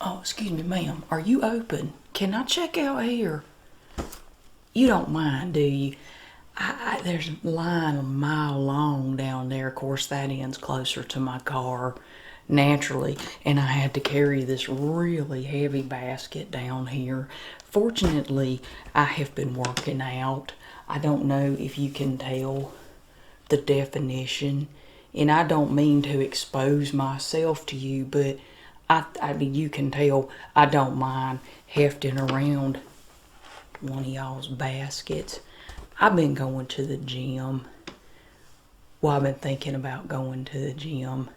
Oh, excuse me, ma'am. Are you open? Can I check out here? You don't mind, do you? There's a line a mile long down there. Of course, that end's closer to my car, naturally. And I had to carry this really heavy basket down here. Fortunately, I have been working out. I don't know if you can tell the definition. And I don't mean to expose myself to you, but I mean, you can tell I don't mind hefting around one of y'all's baskets. I've been going to the gym. Well, I've been thinking about going to the gym.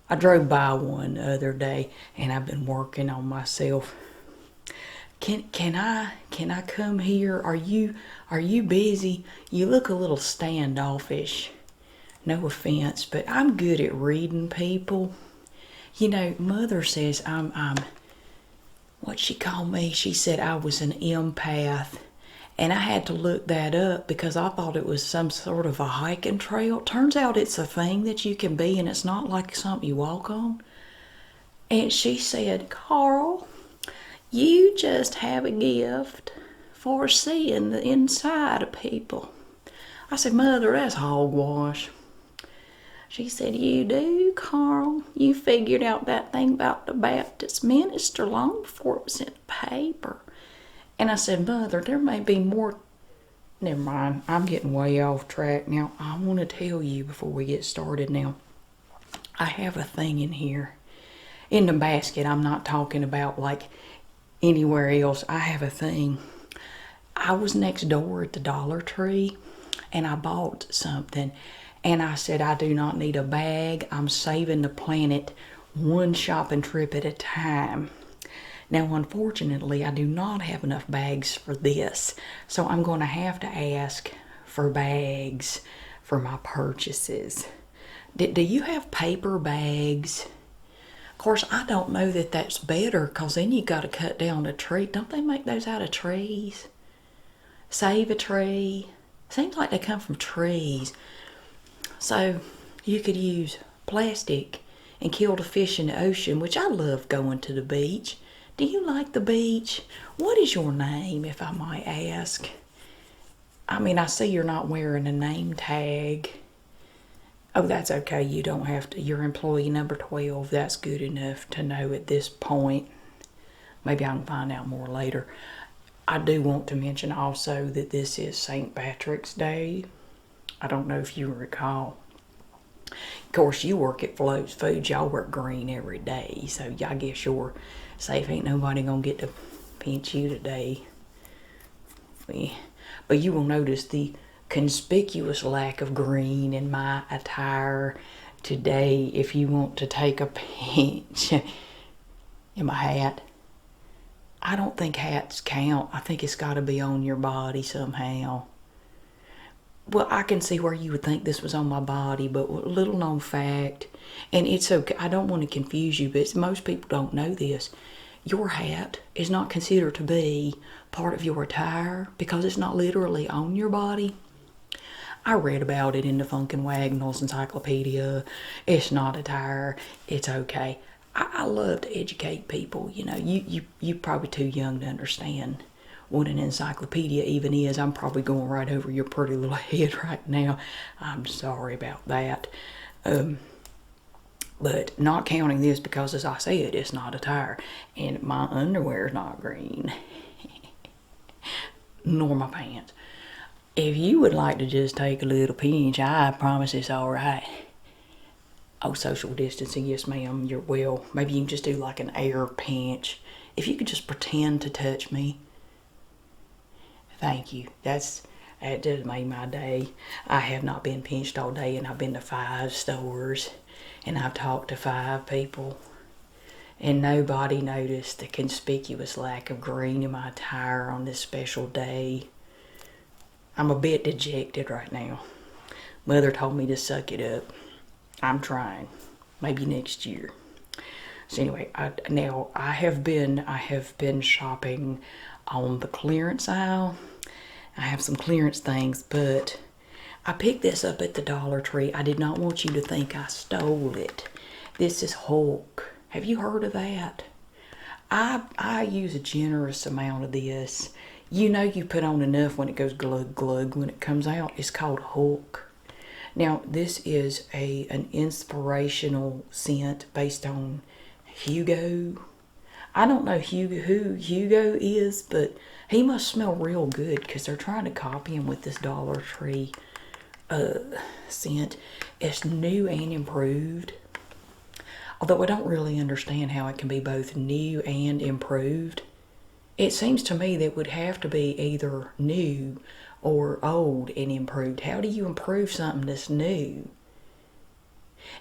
I drove by one the other day, and I've been working on myself. Can I come here? Are you busy? You look a little standoffish. No offense, but I'm good at reading people. You know, Mother says I'm what she called me? She said I was an empath. And I had to look that up because I thought it was some sort of a hiking trail. Turns out it's a thing that you can be, and it's not like something you walk on. And she said, Carl, you just have a gift for seeing the inside of people. I said, Mother, that's hogwash. She said, you do, Carl. You figured out that thing about the Baptist minister long before it was in the paper. And I said, Mother, there may be more. Never mind. I'm getting way off track now. I want to tell you before we get started now. I have a thing in here. In the basket, I'm not talking about like anywhere else. I have a thing. I was next door at the Dollar Tree, and I bought something. And I said, I do not need a bag. I'm saving the planet one shopping trip at a time. Now, unfortunately, I do not have enough bags for this. So I'm going to have to ask for bags for my purchases. Do you have paper bags? Of course, I don't know that that's better because then you got to cut down a tree. Don't they make those out of trees? Save a tree. Seems like they come from trees. So you could use plastic and kill the fish in the ocean, which I love going to the beach. Do you like the beach? What is your name, if I might ask? I mean, I see you're not wearing a name tag. Oh, that's okay. You don't have to. You're employee number 12. That's good enough to know at this point. Maybe I can find out more later. I do want to mention also that this is St. Patrick's Day. I don't know if you recall. Of course, you work at Flowe's Foods. Y'all work green every day. So I guess you're safe. Ain't nobody going to get to pinch you today. But you will notice the conspicuous lack of green in my attire today if you want to take a pinch. In my hat. I don't think hats count. I think it's got to be on your body somehow. Well, I can see where you would think this was on my body, but little known fact, and it's okay, I don't want to confuse you, but most people don't know this. Your hat is not considered to be part of your attire because it's not literally on your body. I read about it in the Funkin' Wagnalls Encyclopedia. It's not attire. It's okay. I love to educate people. You know, you're probably too young to understand what an encyclopedia even is. I'm probably going right over your pretty little head right now. I'm sorry about that. But not counting this because, as I said, it's not attire. And my underwear is not green. Nor my pants. If you would like to just take a little pinch, I promise it's all right. Oh, social distancing, yes ma'am, you're well. Maybe you can just do like an air pinch. If you could just pretend to touch me. Thank you. It just made my day. I have not been pinched all day, and I've been to 5 stores, and I've talked to 5 people, and nobody noticed the conspicuous lack of green in my attire on this special day. I'm a bit dejected right now. Mother told me to suck it up. I'm trying. Maybe next year. So anyway, I have been shopping on the clearance aisle. I have some clearance things, but I picked this up at the Dollar Tree. I did not want you to think I stole it. This is Hulk. Have you heard of that? I use a generous amount of this. You know you put on enough when it goes glug glug when it comes out. It's called Hulk. Now this is an inspirational scent based on Hugo. I don't know who Hugo is, but he must smell real good because they're trying to copy him with this Dollar Tree scent. It's new and improved. Although I don't really understand how it can be both new and improved. It seems to me that it would have to be either new or old and improved. How do you improve something that's new?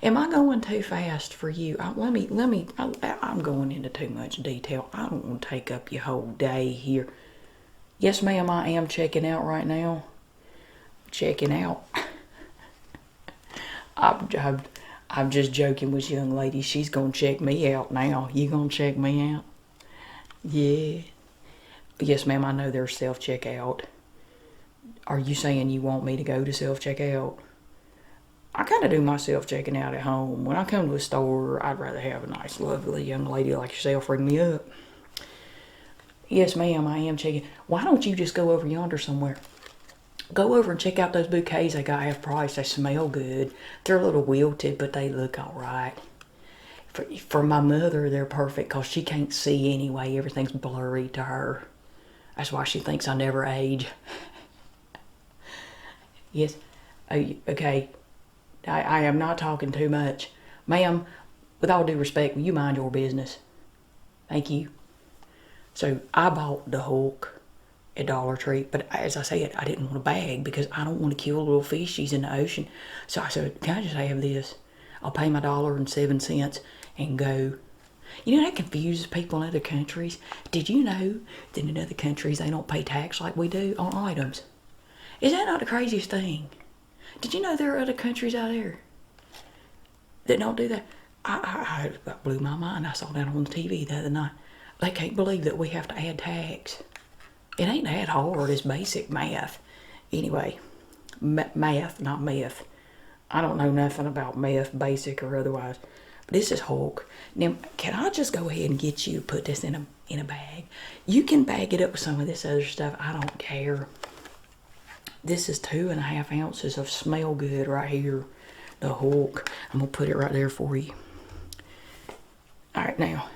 Am I going too fast for you? I'm going into too much detail. I don't want to take up your whole day here. Yes, ma'am, I am checking out right now. Checking out. I'm just joking with young lady. She's going to check me out now. You going to check me out? Yeah. Yes, ma'am, I know there's self-checkout. Are you saying you want me to go to self-checkout? I kind of do my self-checking out at home. When I come to a store, I'd rather have a nice, lovely young lady like yourself ring me up. Yes, ma'am, I am checking. Why don't you just go over yonder somewhere? Go over and check out those bouquets I got half price. They smell good. They're a little wilted, but they look all right. For my mother, they're perfect because she can't see anyway. Everything's blurry to her. That's why she thinks I never age. Yes. Okay. I am not talking too much. Ma'am, with all due respect, will you mind your business? Thank you. So I bought the Hulk at Dollar Tree, but as I said, I didn't want a bag because I don't want to kill little fishies in the ocean. So I said, can I just have this? I'll pay my $1.07 and go. You know, that confuses people in other countries. Did you know that in other countries they don't pay tax like we do on items? Is that not the craziest thing? Did you know there are other countries out there that don't do that? That blew my mind. I saw that on the TV the other night. They can't believe that we have to add tax. It ain't that hard. It's basic math. Anyway, math, not meth. I don't know nothing about meth, basic or otherwise. But this is Hulk. Now, can I just go ahead and get you to put this in a bag? You can bag it up with some of this other stuff. I don't care. This is 2.5 ounces of smell good right here. The Hulk. I'm going to put it right there for you. Alright, now.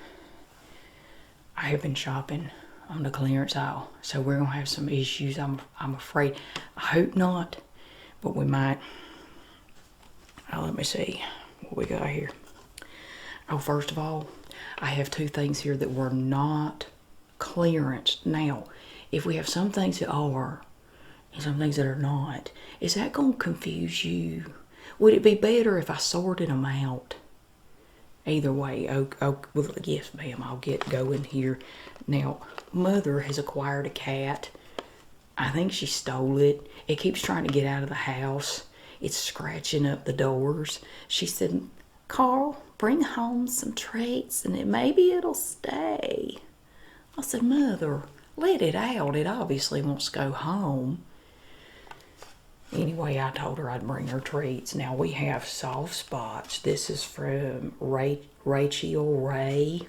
I have been shopping on the clearance aisle. So we're going to have some issues. I'm afraid. I hope not. But we might. Now, let me see what we got here. Oh, first of all, I have 2 things here that were not clearance. Now, if we have some things that are and some things that are not, is that going to confuse you? Would it be better if I sorted them out? Either way, well, yes, ma'am, I'll get going here. Now, Mother has acquired a cat. I think she stole it. It keeps trying to get out of the house. It's scratching up the doors. She said, Carl, bring home some treats and maybe it'll stay. I said, Mother, let it out. It obviously wants to go home. Anyway, I told her I'd bring her treats. Now, we have soft spots. This is from Rachel Ray.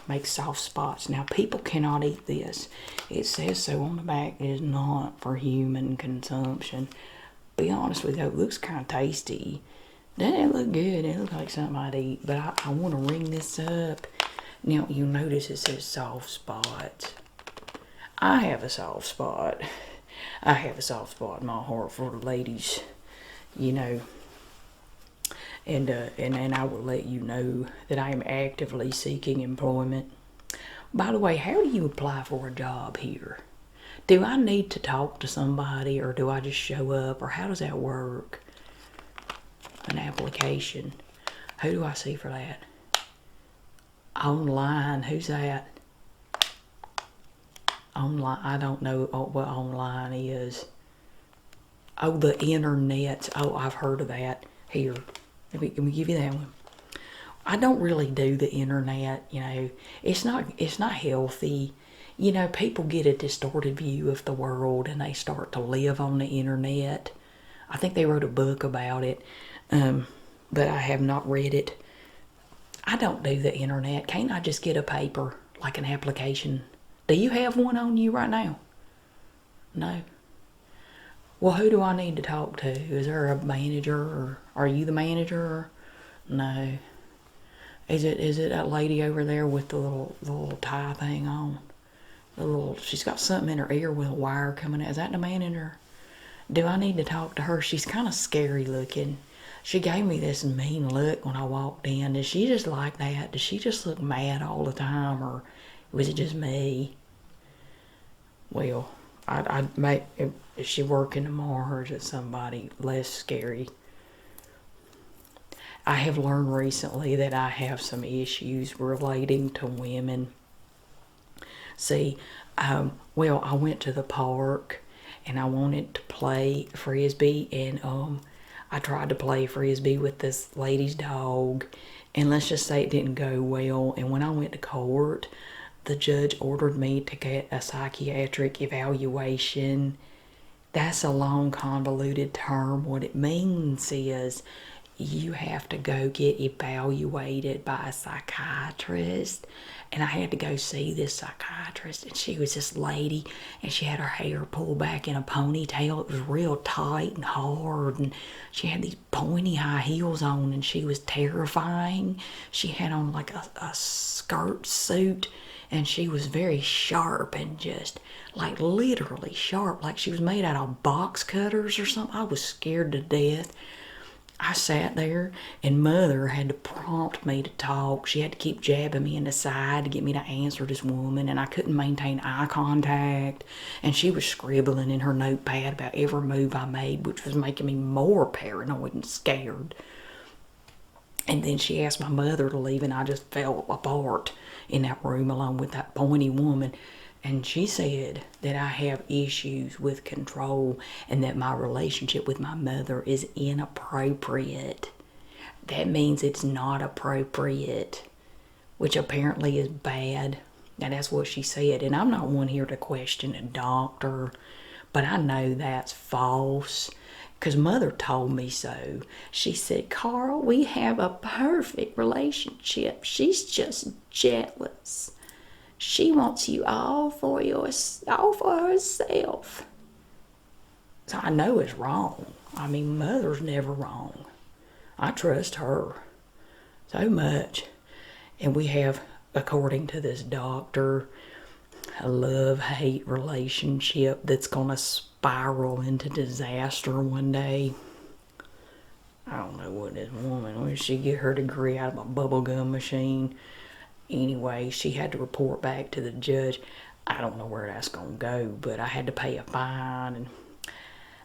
Makes soft spots. Now, people cannot eat this. It says so on the back. It is not for human consumption. Be honest with you, it looks kind of tasty. Doesn't it look good? It looks like something I'd eat. But I want to ring this up. Now, you'll notice it says soft spots. I have a soft spot. I have a soft spot in my heart for the ladies, you know. And I will let you know that I am actively seeking employment. By the way, how do you apply for a job here? Do I need to talk to somebody or do I just show up or how does that work? An application. Who do I see for that? Online. Who's that? Online. I don't know what online is. Oh, the internet. Oh, I've heard of that. Here. Let me give you that one. I don't really do the internet, you know. It's not healthy. You know, people get a distorted view of the world and they start to live on the internet. I think they wrote a book about it. but I have not read it. I don't do the internet. Can't I just get a paper, like an application? Do you have one on you right now? No. Well, who do I need to talk to? Is there a manager, or are you the manager? Or? No. Is it that lady over there with the little tie thing on? She's got something in her ear with a wire coming out. Is that the manager? Do I need to talk to her? She's kind of scary looking. She gave me this mean look when I walked in. Is she just like that? Does she just look mad all the time, or was it just me? Well, I'd make, is she working tomorrow, or is it somebody less scary? I have learned recently that I have some issues relating to women. See, well, I went to the park and I wanted to play frisbee, and I tried to play frisbee with this lady's dog, and let's just say it didn't go well. And when I went to court, the judge ordered me to get a psychiatric evaluation. That's a long, convoluted term. What it means is you have to go get evaluated by a psychiatrist. And I had to go see this psychiatrist, and she was this lady, and she had her hair pulled back in a ponytail. It was real tight and hard, and she had these pointy high heels on, and she was terrifying. She had on like a skirt suit, and she was very sharp, and just like literally sharp, like she was made out of box cutters or something. I was scared to death. I sat there, and Mother had to prompt me to talk. She had to keep jabbing me in the side to get me to answer this woman, and I couldn't maintain eye contact. And she was scribbling in her notepad about every move I made, which was making me more paranoid and scared. And then she asked my mother to leave, and I just fell apart in that room along with that pointy woman. And she said that I have issues with control, and that my relationship with my mother is inappropriate. That means it's not appropriate, which apparently is bad. And that's what she said. And I'm not one here to question a doctor, but I know that's false, because Mother told me so. She said, Carl, we have a perfect relationship. She's just jealous. She wants you all for herself. So I know it's wrong. I mean, Mother's never wrong. I trust her so much. And we have, according to this doctor, a love-hate relationship that's going to spiral into disaster one day. I don't know what this woman, when did she get her degree out of a bubblegum machine? Anyway, she had to report back to the judge. I don't know where that's going to go, but I had to pay a fine, and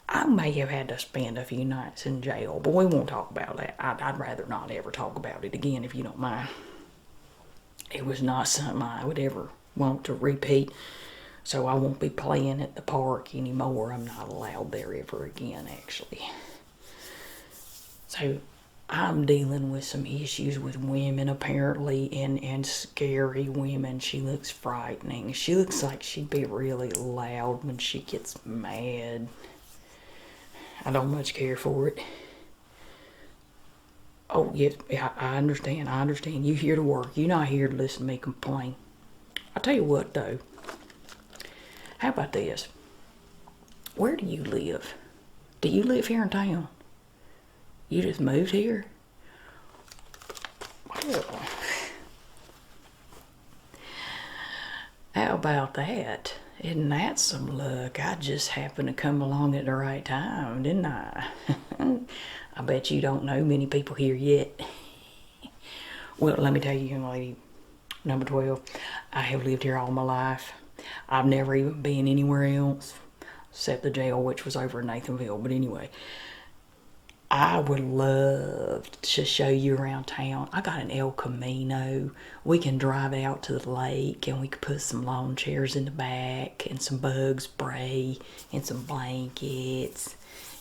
I may have had to spend a few nights in jail, but we won't talk about that. I'd rather not ever talk about it again, if you don't mind. It was not something I would ever want to repeat, so I won't be playing at the park anymore. I'm not allowed there ever again, actually. So I'm dealing with some issues with women, apparently, and scary women. She looks frightening. She looks like she'd be really loud when she gets mad. I don't much care for it. Oh, yes, I understand. I understand. You here to work. You're not here to listen to me complain. I'll tell you what, though. How about this? Where do you live? Do you live here in town? You just moved here? Well, how about that? Isn't that some luck? I just happened to come along at the right time, didn't I? I bet you don't know many people here yet. Well, let me tell you, young lady, number 12, I have lived here all my life. I've never even been anywhere else except the jail, which was over in Nathanville. But anyway, I would love to show you around town. I got an El Camino. We can drive out to the lake, and we could put some lawn chairs in the back and some bug spray and some blankets,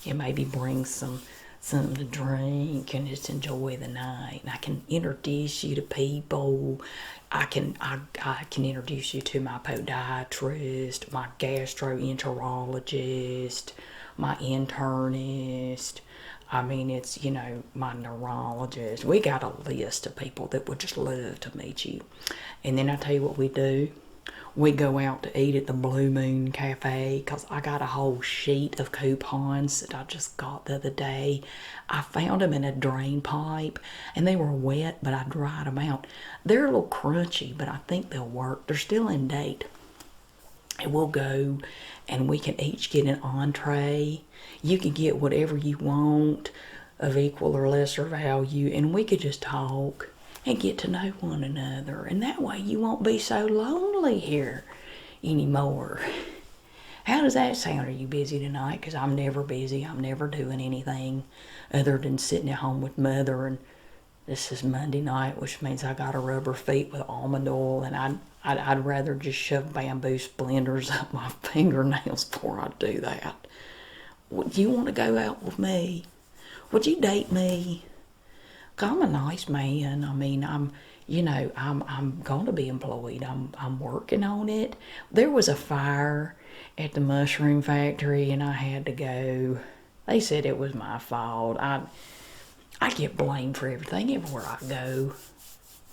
and maybe bring something to drink and just enjoy the night. And I can introduce you to people. I can introduce you to my podiatrist, my gastroenterologist, my internist. I mean, it's, my neurologist. We got a list of people that would just love to meet you. And then I tell you what we do. We go out to eat at the Blue Moon Cafe because I got a whole sheet of coupons that I just got the other day. I found them in a drain pipe and they were wet, but I dried them out. They're a little crunchy, but I think they'll work. They're still in date. And we'll go and we can each get an entree. You can get whatever you want of equal or lesser value, and we could just talk and get to know one another. And that way you won't be so lonely here anymore. How does that sound? Are you busy tonight? Because I'm never busy. I'm never doing anything other than sitting at home with Mother. And this is Monday night, which means I got to rub her feet with almond oil. And I'd rather just shove bamboo splinters up my fingernails before I do that. Would you want to go out with me? Would you date me? I'm a nice man. I mean, I'm going to be employed. I'm working on it. There was a fire at the mushroom factory and I had to go. They said it was my fault. I get blamed for everything everywhere I go.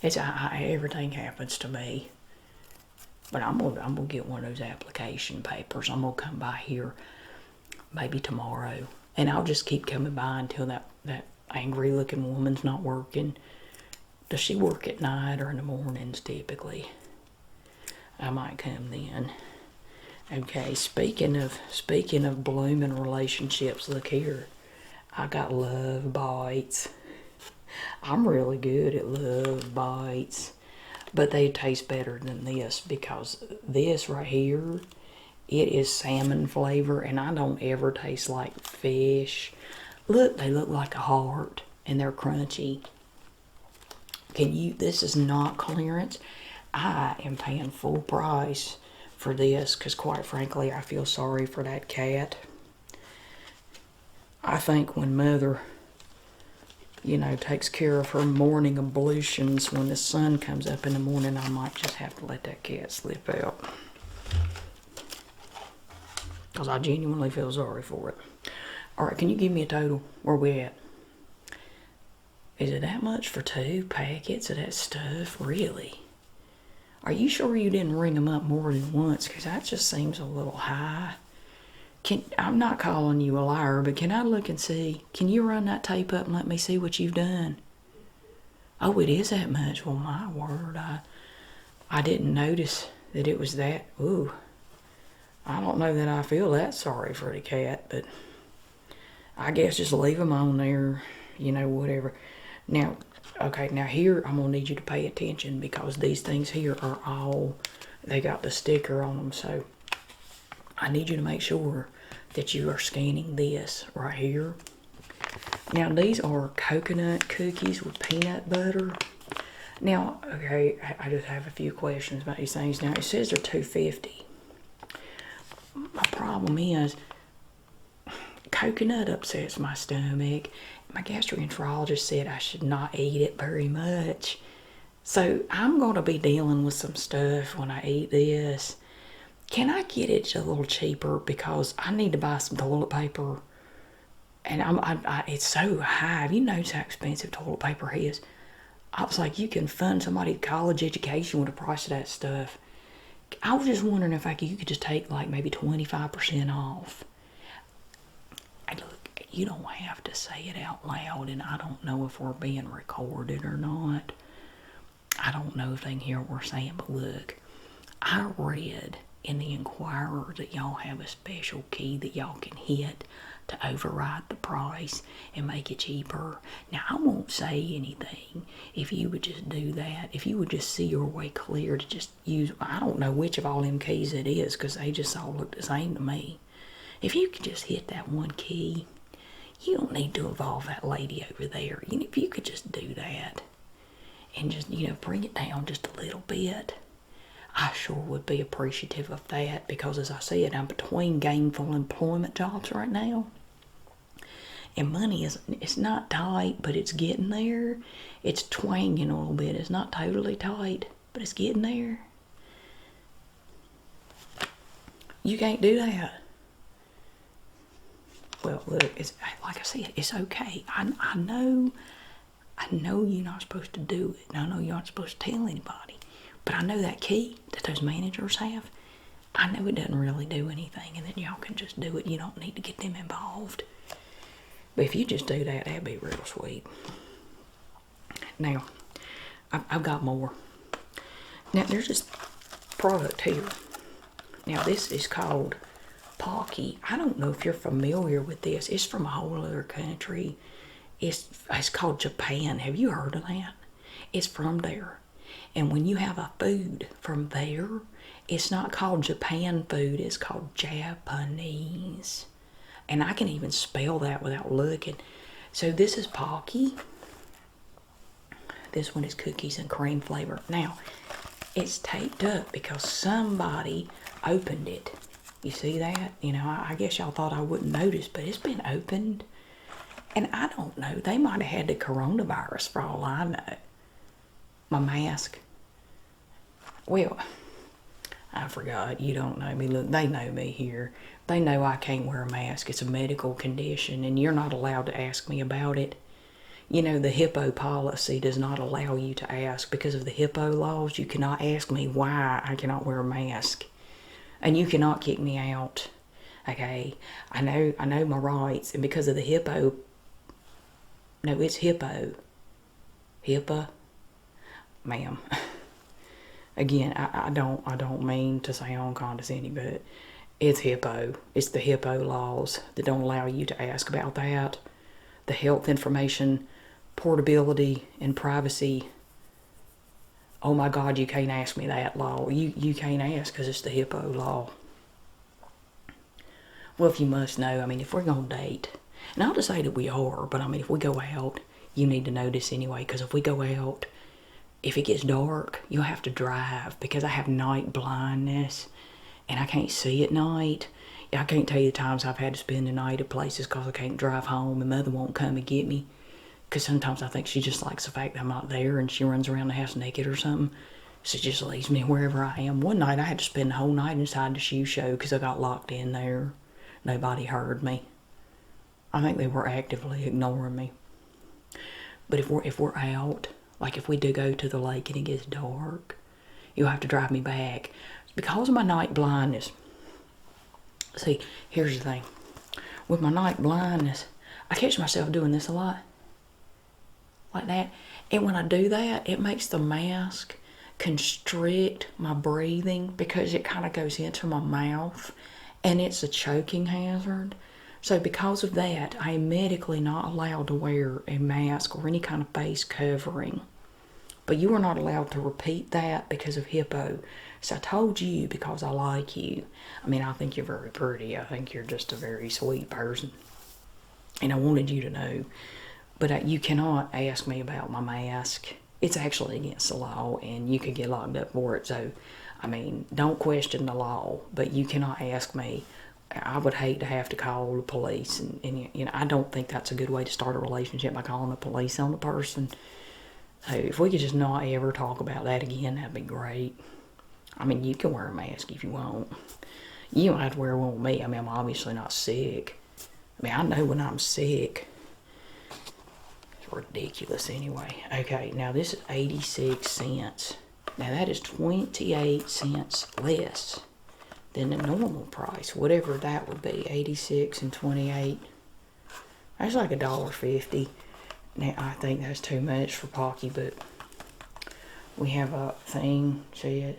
Everything happens to me. But I'm gonna get one of those application papers. I'm gonna come by here maybe tomorrow, and I'll just keep coming by until that angry looking woman's not working. Does she work at night or in the mornings typically? I might come then. Okay, speaking of blooming relationships, look here. I got love bites. I'm really good at love bites. But they taste better than this because this right here, it is salmon flavor and I don't ever taste like fish. Look, they look like a heart and they're crunchy. This is not clearance. I am paying full price for this because quite frankly, I feel sorry for that cat. I think when Mother, takes care of her morning ablutions when the sun comes up in the morning, I might just have to let that cat slip out. Because I genuinely feel sorry for it. Alright, can you give me a total? Where we at? Is it that much for 2 packets of that stuff? Really? Are you sure you didn't ring them up more than once? Because that just seems a little high. I'm not calling you a liar, but can I look and see? Can you run that tape up and let me see what you've done? Oh, it is that much. Well, my word, I didn't notice that it was that. Ooh, I don't know that I feel that sorry for the cat, but I guess just leave them on there, whatever. Now, okay, now here I'm going to need you to pay attention because these things here are they got the sticker on them, so I need you to make sure that you are scanning this right here. Now, these are coconut cookies with peanut butter. Now, okay, I just have a few questions about these things. Now, it says they're $2.50. My problem is coconut upsets my stomach. My gastroenterologist said I should not eat it very much. So I'm going to be dealing with some stuff when I eat this. Can I get it a little cheaper because I need to buy some toilet paper, and it's so high. Have you noticed how expensive toilet paper is? I was like, you can fund somebody's college education with the price of that stuff. I was just wondering if you could just take like maybe 25% off. And look, you don't have to say it out loud, and I don't know if we're being recorded or not. I don't know if they can hear what we're saying, but look, I read in the Inquirer that y'all have a special key that y'all can hit to override the price and make it cheaper. Now, I won't say anything if you would just do that. If you would just see your way clear to just use, I don't know which of all them keys it is because they just all look the same to me. If you could just hit that one key, you don't need to involve that lady over there. If you could just do that and just, bring it down just a little bit, I sure would be appreciative of that because, as I said, I'm between gainful employment jobs right now. And money it's not tight, but it's getting there. It's twanging a little bit. It's not totally tight, but it's getting there. You can't do that. Well, look, it's like I said, it's okay. I know you're not supposed to do it, and I know you're not supposed to tell anybody. But I know that key that those managers have, I know it doesn't really do anything, and then y'all can just do it. You don't need to get them involved. But if you just do that, that'd be real sweet. Now, I've got more. Now, there's this product here. Now, this is called Pocky. I don't know if you're familiar with this. It's from a whole other country. It's called Japan. Have you heard of that? It's from there. And when you have a food from there, it's not called Japan food. It's called Japanese. And I can even spell that without looking. So this is Pocky. This one is cookies and cream flavor. Now, it's taped up because somebody opened it. You see that? You know, I guess y'all thought I wouldn't notice, but it's been opened. And I don't know. They might have had the coronavirus for all I know. My mask. Well, I forgot. You don't know me. Look, they know me here. They know I can't wear a mask. It's a medical condition, and you're not allowed to ask me about it. You know, the HIPAA policy does not allow you to ask. Because of the HIPAA laws, you cannot ask me why I cannot wear a mask. And you cannot kick me out. Okay? I know my rights. And because of the HIPAA... No, it's HIPAA. HIPAA? Ma'am. Again, I don't mean to sound condescending, but it's HIPAA. It's the HIPAA laws that don't allow you to ask about that. The health information, portability, and privacy. Oh my God, you can't ask me that law. You can't ask because it's the HIPAA law. Well, if you must know, I mean, if we're going to date, and I'll just say that we are, but I mean, if we go out, you need to know this anyway, because if we go out, if it gets dark, you'll have to drive, because I have night blindness, and I can't see at night. I can't tell you the times I've had to spend the night at places because I can't drive home, and Mother won't come and get me, because sometimes I think she just likes the fact that I'm not there, and she runs around the house naked or something, so she just leaves me wherever I am. One night I had to spend the whole night inside the shoe show because I got locked in there. Nobody heard me. I think they were actively ignoring me. But if we're out, like if we do go to the lake and it gets dark, you'll have to drive me back. Because of my night blindness. See, here's the thing. With my night blindness, I catch myself doing this a lot. Like that. And when I do that, it makes the mask constrict my breathing because it kind of goes into my mouth. And it's a choking hazard. So because of that, I am medically not allowed to wear a mask or any kind of face covering. But you are not allowed to repeat that because of HIPAA. So I told you because I like you. I mean, I think you're very pretty. I think you're just a very sweet person. And I wanted you to know. But you cannot ask me about my mask. It's actually against the law, and you could get locked up for it. So, I mean, don't question the law, but you cannot ask me. I would hate to have to call the police, and you know, I don't think that's a good way to start a relationship by calling the police on the person. So if we could just not ever talk about that again, that'd be great. I mean, you can wear a mask if you want. You don't have to wear one with me. I mean, I'm obviously not sick. I mean, I know when I'm sick. It's ridiculous anyway. Okay, now this is 86 cents. Now that is 28 cents less than the normal price, whatever that would be, 86 and 28. That's like $1.50. Now I think that's too much for Pocky, but we have a thing, see it?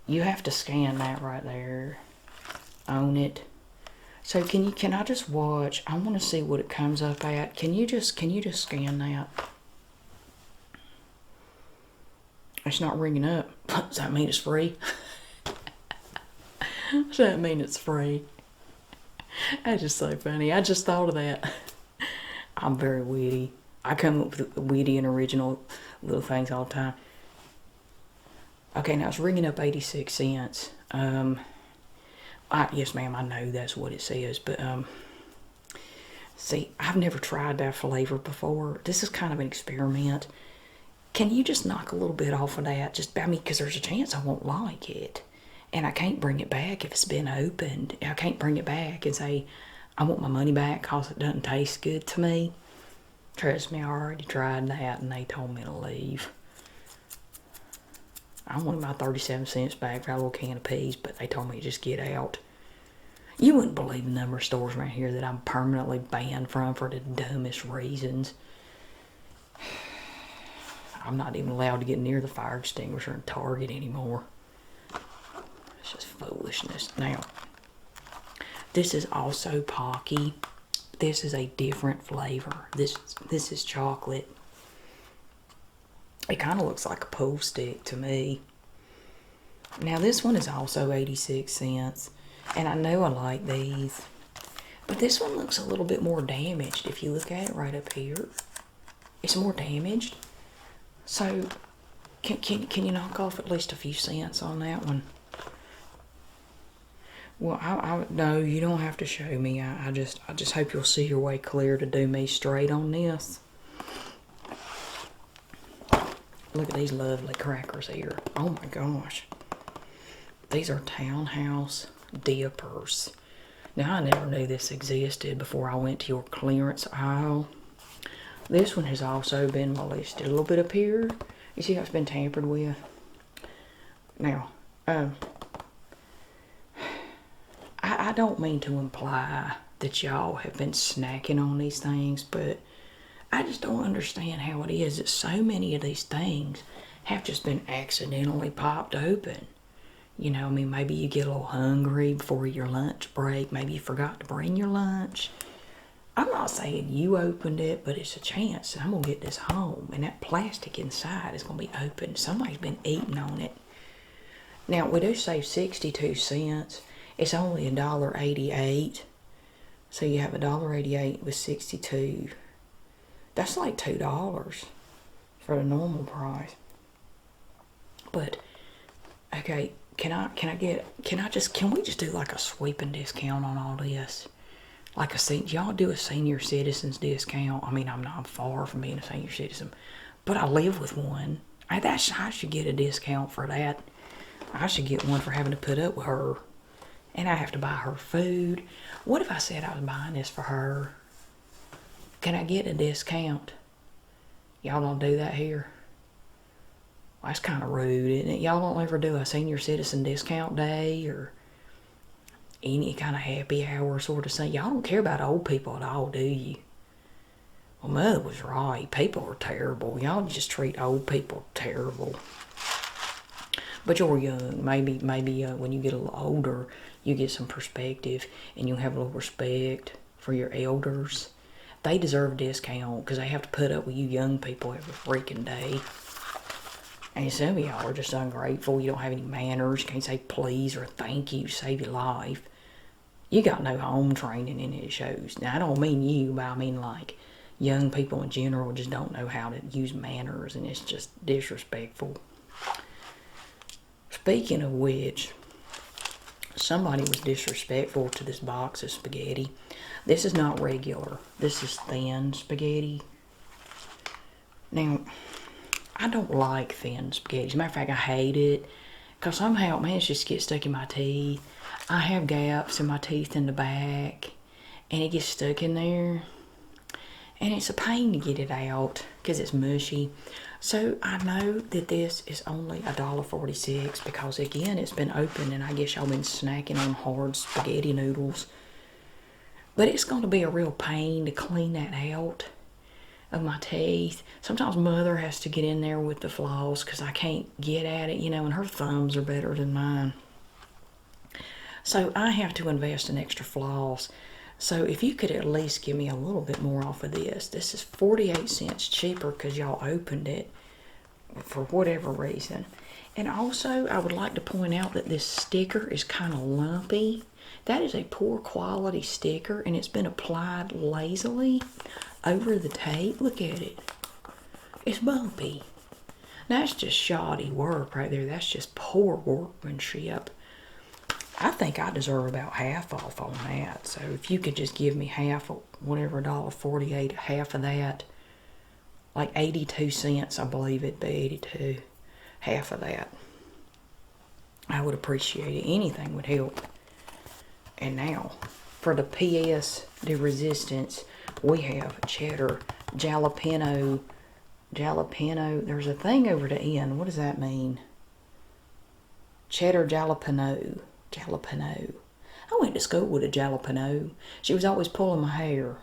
You have to scan that right there, own it. So can I just watch? I want to see what it comes up at. Can you just scan that? It's not ringing up. Does that mean it's free? Does that mean it's free? That's just so funny. I just thought of that. I'm very witty. I come up with witty and original little things all the time. Okay, now it's ringing up 86 cents. Yes, ma'am, I know that's what it says, but see, I've never tried that flavor before. This is kind of an experiment. Can you just knock a little bit off of that? Just, I mean, because there's a chance I won't like it. And I can't bring it back if it's been opened. I can't bring it back and say, I want my money back because it doesn't taste good to me. Trust me, I already tried that and they told me to leave. I wanted my 37 cents back for a little can of peas, but they told me to just get out. You wouldn't believe the number of stores around here that I'm permanently banned from for the dumbest reasons. I'm not even allowed to get near the fire extinguisher in Target anymore. It's just foolishness. Now, this is also Pocky. This is a different flavor. This is chocolate. It kind of looks like a pool stick to me. Now, this one is also 86 cents. And I know I like these. But this one looks a little bit more damaged. If you look at it right up here, it's more damaged. So, can you knock off at least a few cents on that one? Well, no, you don't have to show me. I just hope you'll see your way clear to do me straight on this. Look at these lovely crackers here. Oh my gosh. These are Townhouse Dippers. Now, I never knew this existed before I went to your clearance aisle. This one has also been molested a little bit up here. You see how it's been tampered with? Now, I don't mean to imply that y'all have been snacking on these things, but I just don't understand how it is that so many of these things have just been accidentally popped open. You know, I mean, maybe you get a little hungry before your lunch break. Maybe you forgot to bring your lunch. I'm not saying you opened it, but it's a chance that I'm going to get this home. And that plastic inside is going to be open. Somebody's been eating on it. Now, we do save 62 cents. It's only $1.88. So you have $1.88 with 62. That's like $2 for the normal price. But, okay, can we just do like a sweeping discount on all this? Like y'all do a senior citizens discount. I mean, I'm far from being a senior citizen, but I live with one. I should get a discount for that. I should get one for having to put up with her. And I have to buy her food. What if I said I was buying this for her? Can I get a discount? Y'all don't do that here? Well, that's kind of rude, isn't it? Y'all don't ever do a senior citizen discount day or any kind of happy hour sort of thing. Y'all don't care about old people at all, do you? Well, Mother was right. People are terrible. Y'all just treat old people terrible. But you're young. Maybe when you get a little older, you get some perspective and you have a little respect for your elders. They deserve a discount because they have to put up with you young people every freaking day. And some of y'all are just ungrateful. You don't have any manners. You can't say please or thank you to save your life. You got no home training and it shows. Now, I don't mean you, but I mean like young people in general just don't know how to use manners, and it's just disrespectful. Speaking of which, somebody was disrespectful to this box of spaghetti. This is not regular. This is thin spaghetti. Now, I don't like thin spaghetti. As a matter of fact, I hate it. Because somehow, man, it just gets stuck in my teeth. I have gaps in my teeth in the back. And it gets stuck in there. And it's a pain to get it out because it's mushy. So I know that this is only $1.46 because, again, it's been open. And I guess y'all been snacking on hard spaghetti noodles. But it's going to be a real pain to clean that out of my teeth. Sometimes Mother has to get in there with the floss because I can't get at it, you know, and her thumbs are better than mine. So I have to invest in extra floss. So if you could at least give me a little bit more off of this. This is 48 cents cheaper because y'all opened it for whatever reason. And also, I would like to point out that this sticker is kind of lumpy. That is a poor quality sticker, and it's been applied lazily over the tape. Look at it. It's bumpy. That's just shoddy work right there. That's just poor workmanship. I think I deserve about half off on that. So if you could just give me half of whatever, $1.48, half of that, like 82 cents, I believe it'd be 82, half of that, I would appreciate it. Anything would help. And now, for the PS, the resistance, we have cheddar, jalapeno. There's a thing over the end. What does that mean? Cheddar jalapeno. I went to school with a jalapeno. She was always pulling my hair.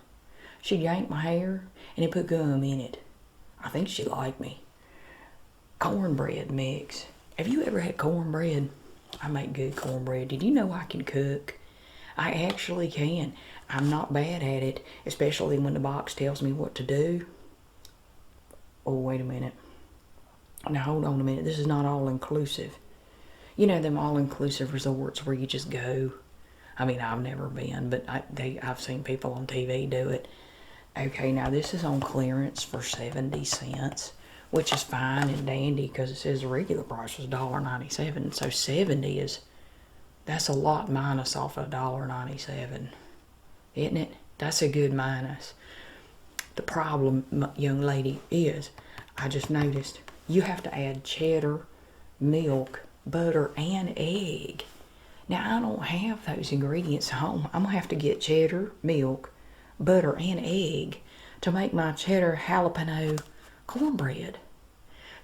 She'd yank my hair and then put gum in it. I think she liked me. Cornbread mix. Have you ever had cornbread? I make good cornbread. Did you know I can cook? I actually can. I'm not bad at it, especially when the box tells me what to do. Oh, wait a minute. Now, hold on a minute. This is not all-inclusive. You know them all-inclusive resorts where you just go. I mean, I've never been, but I've seen people on TV do it. Okay, now this is on clearance for 70 cents, which is fine and dandy because it says the regular price was $1.97. So 70 that's a lot minus off of $1.97, isn't it? That's a good minus. The problem, young lady, is I just noticed you have to add cheddar, milk, butter, and egg. Now, I don't have those ingredients at home. I'm going to have to get cheddar, milk, butter, and egg to make my cheddar jalapeno cornbread.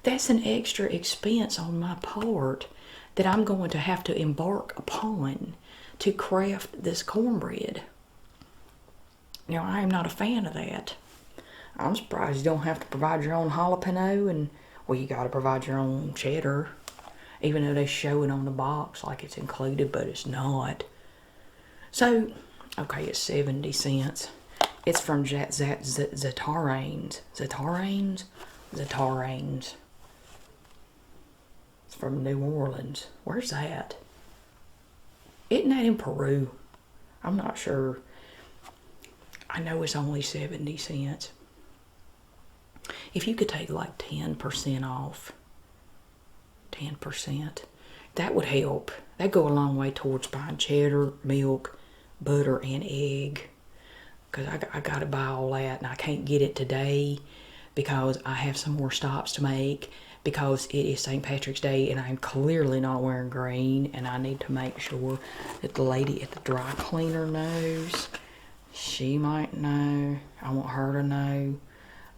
That's an extra expense on my part that I'm going to have to embark upon to craft this cornbread. Now, I am not a fan of that. I'm surprised you don't have to provide your own jalapeno and, well, you got to provide your own cheddar, even though they show it on the box like it's included, but it's not. So, okay, it's 70 cents. It's from Zatarain's. Zatarain's. It's from New Orleans. Where's that? Isn't that in Peru? I'm not sure. I know it's only 70 cents. If you could take like 10% off, 10%, that would help. That'd go a long way towards buying cheddar, milk, butter, and egg. Because I got to buy all that, and I can't get it today because I have some more stops to make because it is St. Patrick's Day, and I'm clearly not wearing green, and I need to make sure that the lady at the dry cleaner knows. She might know. I want her to know.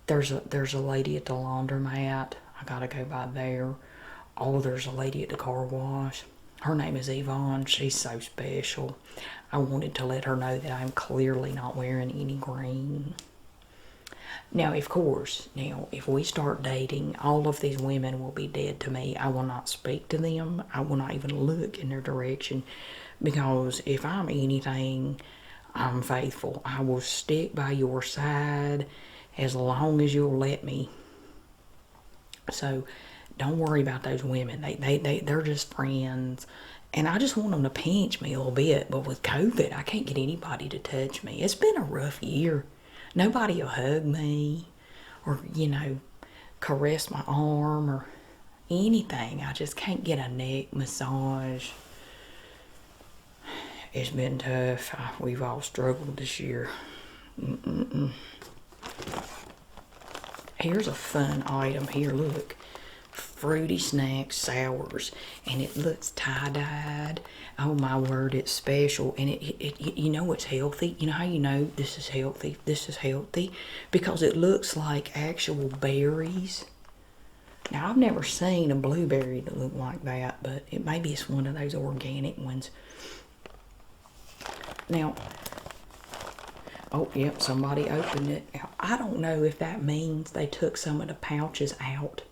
There's a lady at the laundromat. I gotta go by there. Oh, there's a lady at the car wash. Her name is Yvonne. She's so special. I wanted to let her know that I'm clearly not wearing any green. Now, of course, if we start dating, all of these women will be dead to me. I will not speak to them. I will not even look in their direction. Because if I'm anything, I'm faithful. I will stick by your side as long as you'll let me. So, don't worry about those women. They're just friends. And I just want them to pinch me a little bit. But with COVID, I can't get anybody to touch me. It's been a rough year. Nobody will hug me or, caress my arm or anything. I just can't get a neck massage. It's been tough. We've all struggled this year. Here's a fun item. Here, look. Fruity Snack Sours, and it looks tie-dyed. Oh my word, it's special, and it you know it's healthy. You know how you know this is healthy? This is healthy because it looks like actual berries. Now, I've never seen a blueberry that look like that, but maybe it's one of those organic ones. Now, oh, yep, somebody opened it. Now, I don't know if that means they took some of the pouches out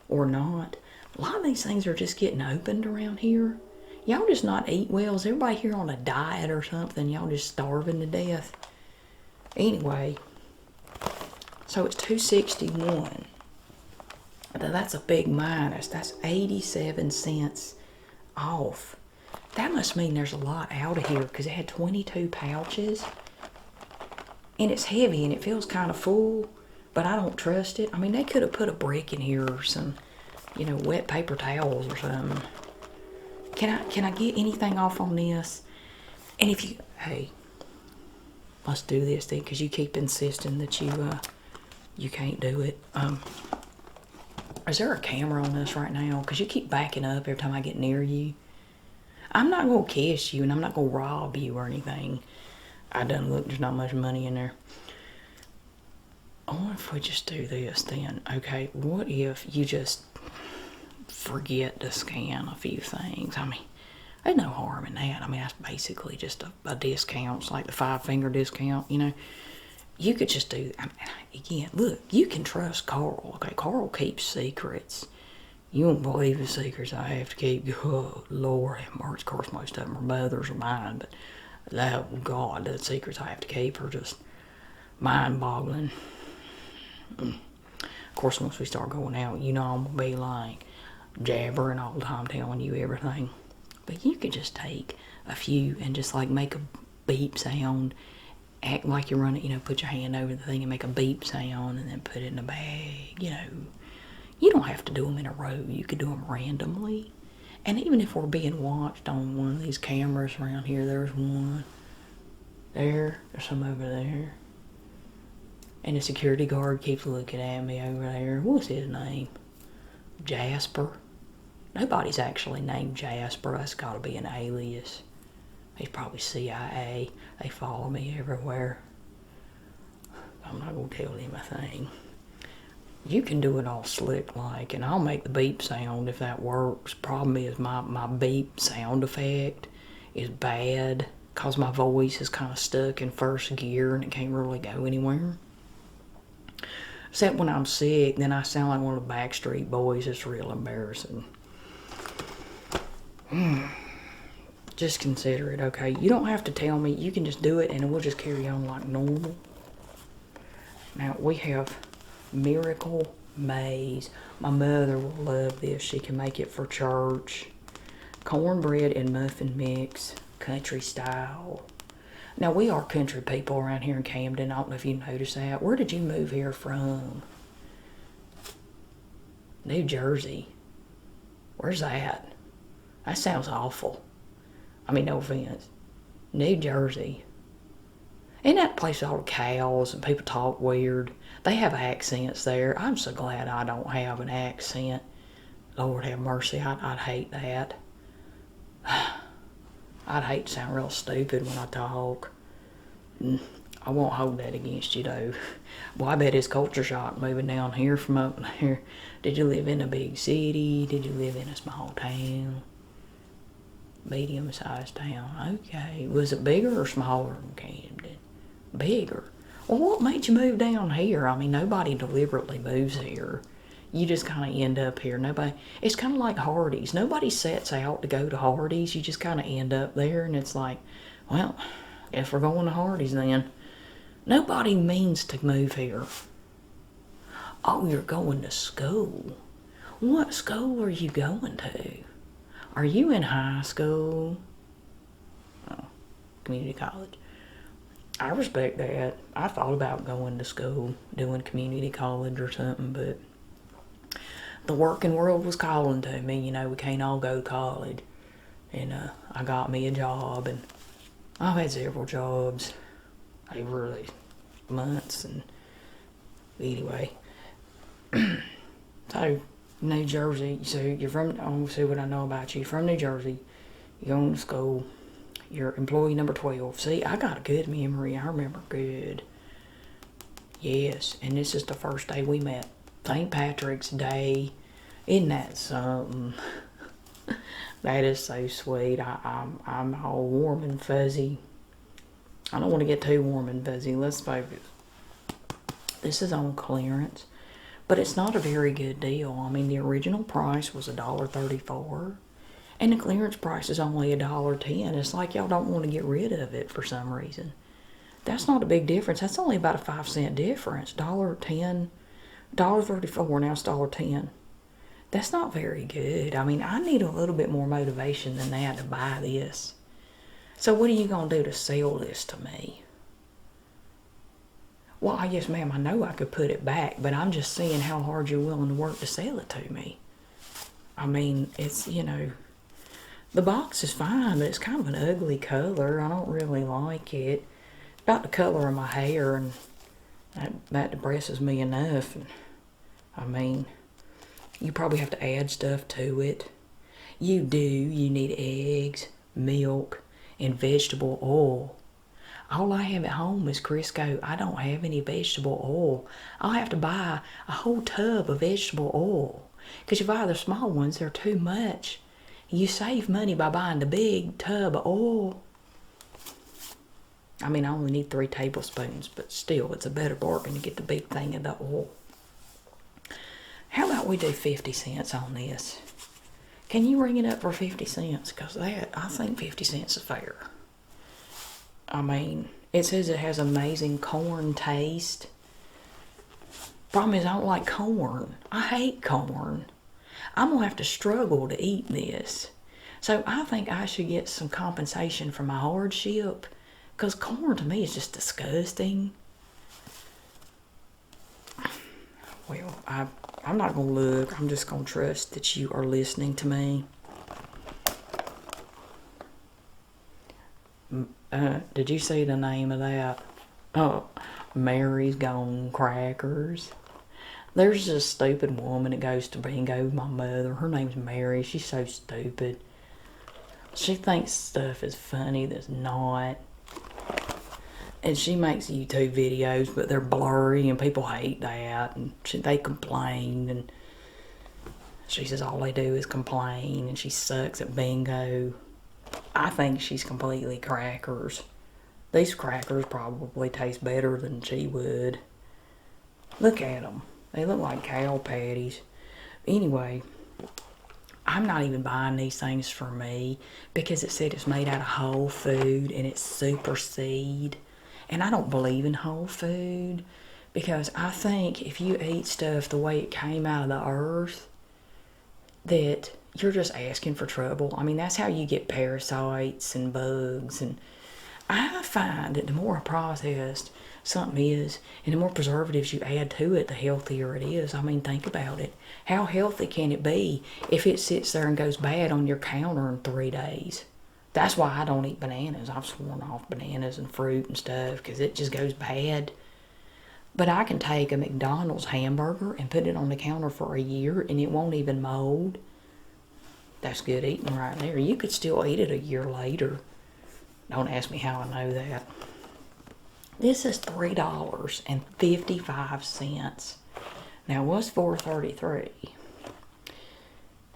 or not. A lot of these things are just getting opened around here. Y'all just not eat well. Is everybody here on a diet or something? Y'all just starving to death? Anyway, so it's $2.61. Now that's a big minus. That's 87 cents off. That must mean there's a lot out of here because it had 22 pouches. And it's heavy and it feels kind of full. But I don't trust it. I mean, they could have put a brick in here or some, wet paper towels or something. Can I get anything off on this? And if you, hey, let's do this thing because you keep insisting that you can't do it. Is there a camera on us right now? Because you keep backing up every time I get near you. I'm not going to kiss you and I'm not going to rob you or anything. I done look, there's not much money in there. I wonder if we just do this then. Okay, what if you just forget to scan a few things? I mean, there's no harm in that. I mean, that's basically just a discount. It's like the 5-finger discount, you know. You could just do, I mean, again, look, you can trust Carl. Okay, Carl keeps secrets. You won't believe the secrets I have to keep. Oh, Lord have mercy. Of course, most of them are mother's or mine, but that, God, the secrets I have to keep are just mind-boggling. Of course, once we start going out, you know I'm going to be like jabbering all the time, telling you everything. But you could just take a few and just like make a beep sound, act like you're running, you know, put your hand over the thing and make a beep sound and then put it in a bag, you know. You don't have to do them in a row. You could do them randomly. And even if we're being watched on one of these cameras around here, there's one there, there's some over there. And the security guard keeps looking at me over there. What's his name? Jasper. Nobody's actually named Jasper. That's got to be an alias. He's probably CIA. They follow me everywhere. I'm not going to tell him a thing. You can do it all slick like, and I'll make the beep sound if that works. Problem is my beep sound effect is bad because my voice is kind of stuck in first gear and it can't really go anywhere. Except when I'm sick, then I sound like one of the Backstreet Boys. It's real embarrassing. Just consider it, okay? You don't have to tell me. You can just do it and we'll just carry on like normal. Now, we have Miracle Maize. My mother will love this. She can make it for church. Cornbread and muffin mix, country style. Now, we are country people around here in Camden. I don't know if you noticed that. Where did you move here from? New Jersey. Where's that? That sounds awful. I mean, no offense. New Jersey. Isn't that place with all the cows and people talk weird? They have accents there. I'm so glad I don't have an accent. Lord have mercy, I'd hate that. I'd hate to sound real stupid when I talk. I won't hold that against you, though. Well, I bet it's culture shock moving down here from up there. Did you live in a big city? Did you live in a small town? Medium-sized town. Okay. Was it bigger or smaller than Camden? Bigger. Well, what made you move down here? I mean, nobody deliberately moves here. You just kind of end up here. Nobody. It's kind of like Hardee's. Nobody sets out to go to Hardee's. You just kind of end up there, and it's like, well, if we're going to Hardee's, then nobody means to move here. Oh, you're going to school. What school are you going to? Are you in high school? Oh, community college. I respect that. I thought about going to school, doing community college or something, but the working world was calling to me. You know, we can't all go to college. And I got me a job, and I've had several jobs over the months. And anyway, so New Jersey. So you're from, I'll see what I know about you. You're from New Jersey. You're going to school. You're employee number 12. See, I got a good memory. I remember good. Yes, and this is the first day we met. St. Patrick's Day. Isn't that something? That is so sweet. I'm all warm and fuzzy. I don't want to get too warm and fuzzy. Let's focus. This is on clearance, but it's not a very good deal. I mean, the original price was $1.34, and the clearance price is only $1.10. It's like y'all don't want to get rid of it for some reason. That's not a big difference. That's only about a 5-cent difference. $1.10, $1.34, now it's $1.10. That's not very good. I mean, I need a little bit more motivation than that to buy this. So what are you going to do to sell this to me? Well, yes, ma'am, I know I could put it back, but I'm just seeing how hard you're willing to work to sell it to me. I mean, it's, you know, the box is fine, but it's kind of an ugly color. I don't really like it. About the color of my hair, and that depresses me enough. And, I mean, you probably have to add stuff to it. You do. You need eggs, milk, and vegetable oil. All I have at home is Crisco. I don't have any vegetable oil. I'll have to buy a whole tub of vegetable oil. Because you buy the small ones, they're too much. You save money by buying the big tub of oil. I mean, I only need 3 tablespoons, but still, it's a better bargain to get the big thing of the oil. How about we do 50 cents on this? Can you ring it up for 50 cents? Because I think 50 cents is fair. I mean, it says it has amazing corn taste. Problem is, I don't like corn. I hate corn. I'm going to have to struggle to eat this. So I think I should get some compensation for my hardship. Because corn to me is just disgusting. Well, I'm not going to look. I'm just going to trust that you are listening to me. Did you see the name of that? Oh, Mary's Gone Crackers. There's this stupid woman that goes to bingo with my mother. Her name's Mary. She's so stupid. She thinks stuff is funny that's not. And she makes YouTube videos, but they're blurry and people hate that. And they complain. And she says all they do is complain. And she sucks at bingo. I think she's completely crackers. These crackers probably taste better than she would. Look at them. They look like cow patties. Anyway, I'm not even buying these things for me because it said it's made out of whole food and it's super seed. And I don't believe in whole food because I think if you eat stuff the way it came out of the earth, that you're just asking for trouble. I mean, that's how you get parasites and bugs. And I find that the more processed something is and the more preservatives you add to it, the healthier it is. I mean, think about it. How healthy can it be if it sits there and goes bad on your counter in 3 days? That's why I don't eat bananas. I've sworn off bananas and fruit and stuff because it just goes bad. But I can take a McDonald's hamburger and put it on the counter for a year and it won't even mold. That's good eating right there. You could still eat it a year later. Don't ask me how I know that. This is $3.55. Now it was $4.33.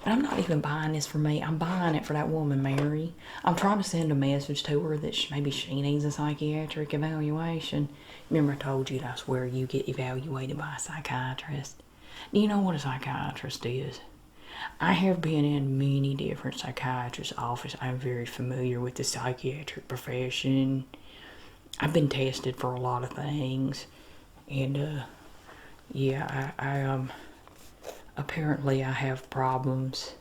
But I'm not even buying this for me. I'm buying it for that woman, Mary. I'm trying to send a message to her that maybe she needs a psychiatric evaluation. Remember I told you that's where you get evaluated by a psychiatrist. Do you know what a psychiatrist is? I have been in many different psychiatrists' offices. I'm very familiar with the psychiatric profession. I've been tested for a lot of things. And, yeah, I apparently I have problems.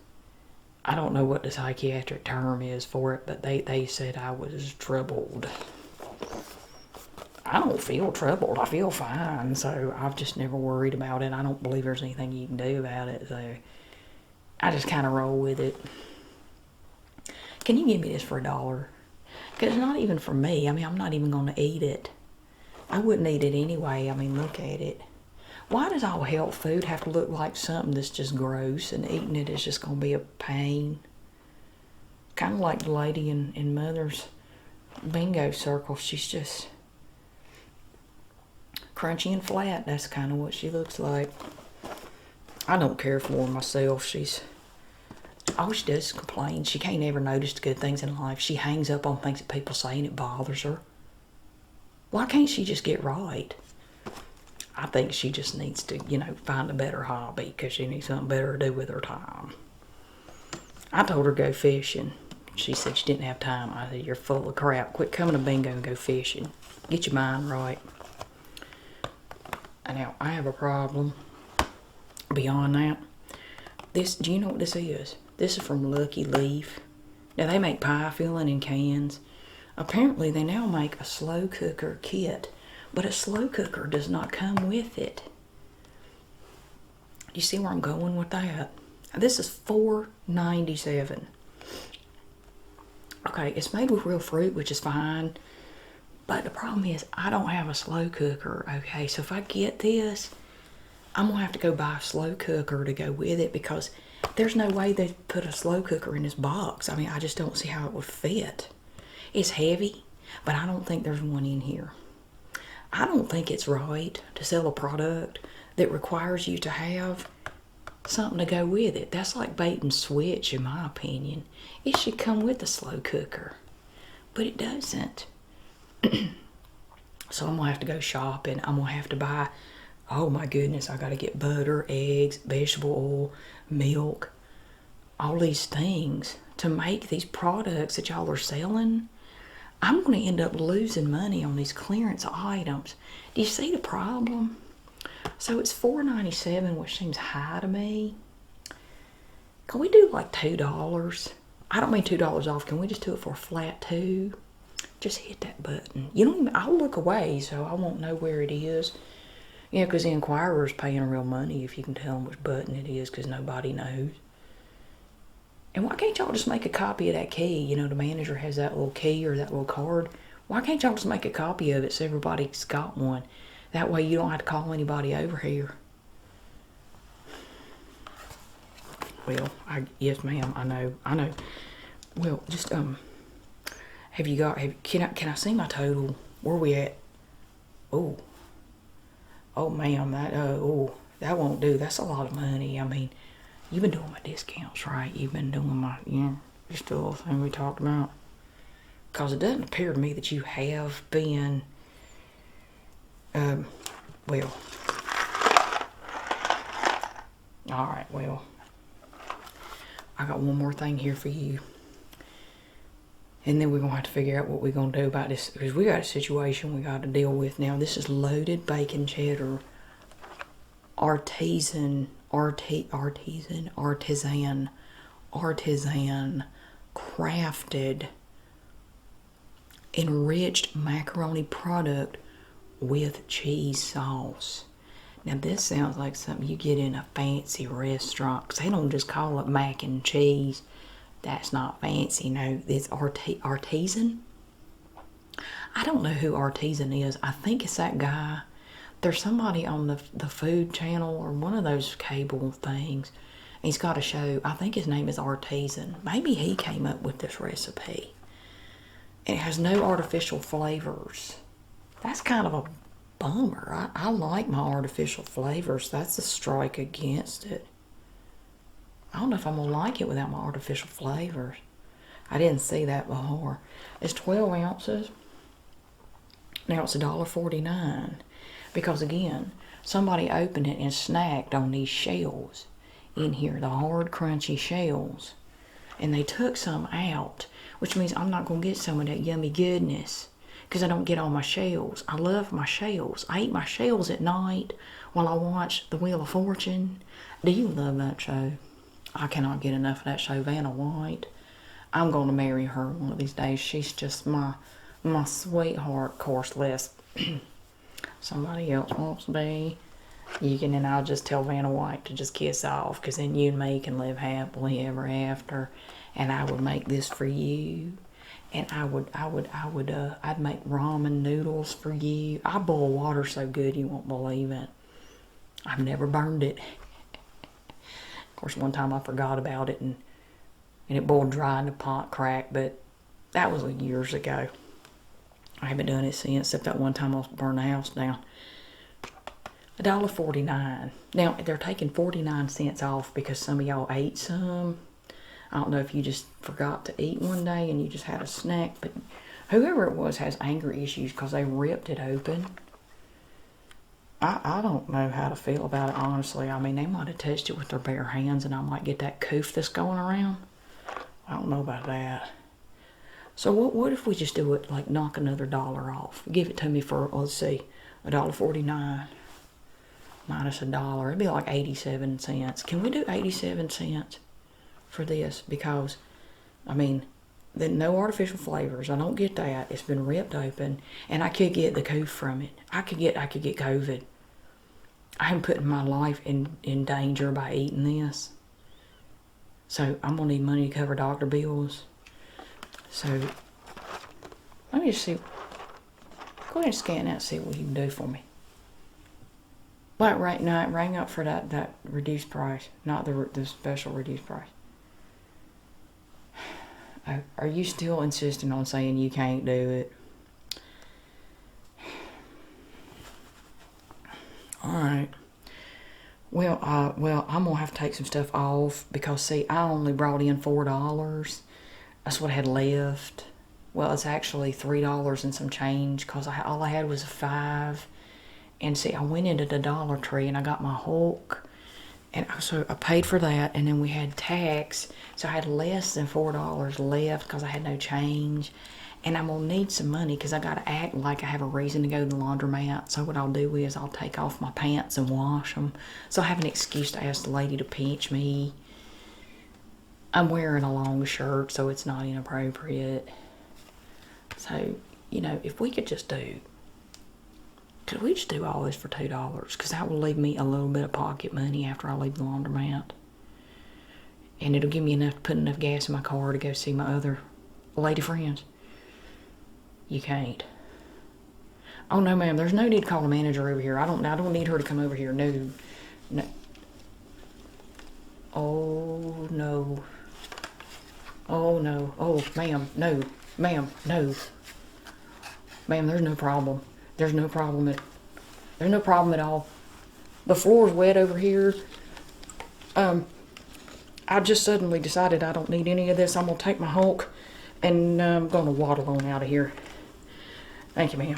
I don't know what the psychiatric term is for it, but they said I was troubled. I don't feel troubled. I feel fine, so I've just never worried about it. I don't believe there's anything you can do about it, so I just kind of roll with it. Can you give me this for $1? Because it's not even for me. I mean, I'm not even going to eat it. I wouldn't eat it anyway. I mean, look at it. Why does all health food have to look like something that's just gross and eating it is just going to be a pain? Kind of like the lady in Mother's bingo circle. She's just crunchy and flat. That's kind of what she looks like. I don't care for her myself. All she does is complain. She can't ever notice the good things in life. She hangs up on things that people say and it bothers her. Why can't she just get right? I think she just needs to, find a better hobby because she needs something better to do with her time. I told her to go fishing. She said she didn't have time. I said, you're full of crap. Quit coming to bingo and go fishing. Get your mind right. And now, I have a problem. Beyond that, do you know what this is? This is from Lucky Leaf. Now, they make pie filling in cans. Apparently, they now make a slow cooker kit. But a slow cooker does not come with it. You see where I'm going with that? This is $4.97. Okay, it's made with real fruit, which is fine. But the problem is, I don't have a slow cooker. Okay, so if I get this, I'm going to have to go buy a slow cooker to go with it because there's no way they'd put a slow cooker in this box. I mean, I just don't see how it would fit. It's heavy. but I don't think there's one in here. I don't think it's right to sell a product that requires you to have something to go with it. That's like bait and switch, in my opinion. It should come with the slow cooker, but it doesn't. So I'm gonna have to go shopping. I'm gonna have to buy, oh my goodness, I gotta get butter, eggs, vegetable oil, milk, all these things to make these products that y'all are selling. I'm gonna end up losing money on these clearance items. Do you see the problem? So it's $4.97, which seems high to me. Can we do like $2? I don't mean $2 off. Can we just do it for a flat $2? Just hit that button. You don't even, I'll look away so I won't know where it is. You know, because the Inquirer's paying real money if you can tell them which button it is, because nobody knows. And why can't y'all just make a copy of that key? You know, the manager has that little key or that little card. Why can't y'all just make a copy of it so everybody's got one? That way you don't have to call anybody over here. Well, yes ma'am, I know. Well, just, have you got, can I see my total? Where are we at? Oh ma'am, that won't do. That's a lot of money. I mean, you've been doing my discounts, right? You've been doing my, just the little thing we talked about. Because it doesn't appear to me that you have been, well. Alright, well. I got one more thing here for you. And then we're going to have to figure out what we're going to do about this. Because we got a situation we got to deal with now. This is loaded bacon cheddar. Artisan, crafted, enriched macaroni product with cheese sauce. Now this sounds like something you get in a fancy restaurant, because they don't just call it mac and cheese. That's not fancy. No, it's artisan. I don't know who Artisan is. I think it's that guy. There's somebody on the food channel or one of those cable things. He's got a show. I think his name is Artisan. Maybe he came up with this recipe. It has no artificial flavors. That's kind of a bummer. I like my artificial flavors. That's a strike against it. I don't know if I'm going to like it without my artificial flavors. I didn't see that before. It's 12 ounces. Now it's $1.49. Because again, somebody opened it and snacked on these shells in here. The hard, crunchy shells. And they took some out. Which means I'm not going to get some of that yummy goodness. Because I don't get all my shells. I love my shells. I eat my shells at night while I watch The Wheel of Fortune. Do you love that show? I cannot get enough of that show. Vanna White. I'm going to marry her one of these days. She's just my sweetheart. Of course, less somebody else wants to be. You can, and I'll just tell Vanna White to just kiss off, because then you and me can live happily ever after. And I would make this for you. And I'd make ramen noodles for you. I boil water so good you won't believe it. I've never burned it. Of course, one time I forgot about it and it boiled dry and the pot cracked, but that was years ago. I haven't done it since, except that one time I burned the house down. $1.49. Now, they're taking 49 cents off because some of y'all ate some. I don't know if you just forgot to eat one day and you just had a snack, but whoever it was has anger issues because they ripped it open. I don't know how to feel about it, honestly. I mean, they might have touched it with their bare hands and I might get that coof that's going around. I don't know about that. So what if we just do it, like knock another $1 off? Give it to me for, let's see, $1.49 minus $1. It'd be like 87 cents. Can we do 87 cents for this? Because, I mean, no artificial flavors. I don't get that. It's been ripped open, and I could get the coof from it. I could get COVID. I am putting my life in danger by eating this. So I'm gonna need money to cover doctor bills. So let me just see. Go ahead and scan that and see what you can do for me. But right now, it rang up for that reduced price, not the special reduced price. Are you still insisting on saying you can't do it? Well, I'm gonna have to take some stuff off because see, I only brought in $4. That's what I had left. Well, it's actually $3 and some change because all I had was a 5. And see, I went into the Dollar Tree and I got my hook, and so I paid for that, and then we had tax, so I had less than $4 left because I had no change. And I'm gonna need some money because I gotta act like I have a reason to go to the laundromat. So what I'll do is I'll take off my pants and wash them, so I have an excuse to ask the lady to pinch me. I'm wearing a long shirt, so it's not inappropriate. So, you know, if we could just could we just do all this for $2? Because that will leave me a little bit of pocket money after I leave the laundromat. And it'll give me enough to put enough gas in my car to go see my other lady friends. You can't. Oh no, ma'am, there's no need to call the manager over here. I don't need her to come over here. No. No. Oh no. Oh no. Oh, ma'am, no. Ma'am, no. Ma'am, there's no problem. There's no problem at all. The floor's wet over here. I just suddenly decided I don't need any of this. I'm gonna take my Hulk and I'm gonna waddle on out of here. Thank you, ma'am.